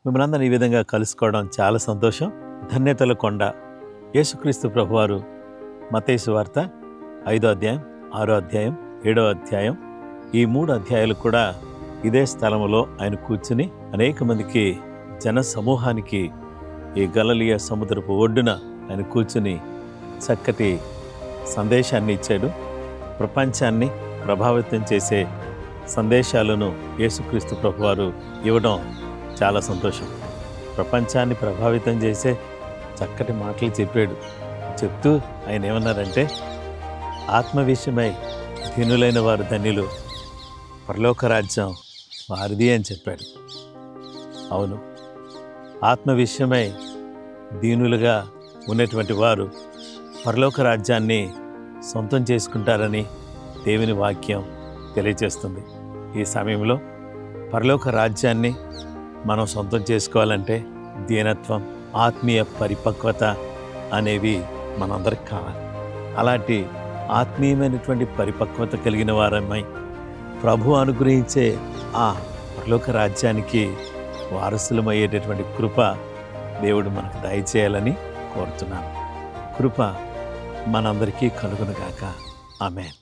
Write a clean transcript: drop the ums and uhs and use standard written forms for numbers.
మిమ్మల్ని అందరినీ ఈ విధంగా కలుసుకోవడం చాలా సంతోషం. ధన్యతల కొండ. యేసుక్రీస్తు ప్రభువారు మత్తయి సువార్త 5వ అధ్యాయం, 6వ అధ్యాయం, 7వ అధ్యాయం, ఈ 3 అధ్యాయాలు కూడా ఇదే స్థలంలో ఆయన కూర్చుని అనేక మందికి, జన సమూహానికి ఈ గలిలయ సముద్రపు ఒడ్డున ఆయన కూర్చుని చక్కటి సందేశాన్ని ఇచ్చాడు. ప్రపంచాన్ని ప్రభావితం చేసే సందేశాలను యేసుక్రీస్తు ప్రభువారు ఇవ్వడం చాలా సంతోషం. ప్రపంచాన్ని ప్రభావితం చేసే చక్కటి మాటలు చెప్పాడు. చెప్తూ ఆయన ఏమన్నారంటే, ఆత్మ విషయమై దీనులైన వారు ధన్యులు, పరలోక రాజ్యం వారిది అని చెప్పాడు. అవును, ఆత్మ విషయమై దీనులుగా ఉన్నటువంటి వారు పరలోక రాజ్యాన్ని సొంతం చేసుకుంటారని దేవుని వాక్యం తెలియజేస్తుంది. ఈ సమయంలో పరలోక రాజ్యాన్ని మనం సొంతం చేసుకోవాలంటే దీనత్వం, ఆత్మీయ పరిపక్వత అనేవి మనందరికి కావాలి. అలాంటి ఆత్మీయమైనటువంటి పరిపక్వత కలిగిన వారమై ప్రభు అనుగ్రహించే ఆ పరలోక రాజ్యానికి వారసులమయ్యేటటువంటి కృప దేవుడు మనకు దయచేయాలని కోరుతున్నాను. కృప మనందరికీ కలుగునుగాక. ఆమేన్.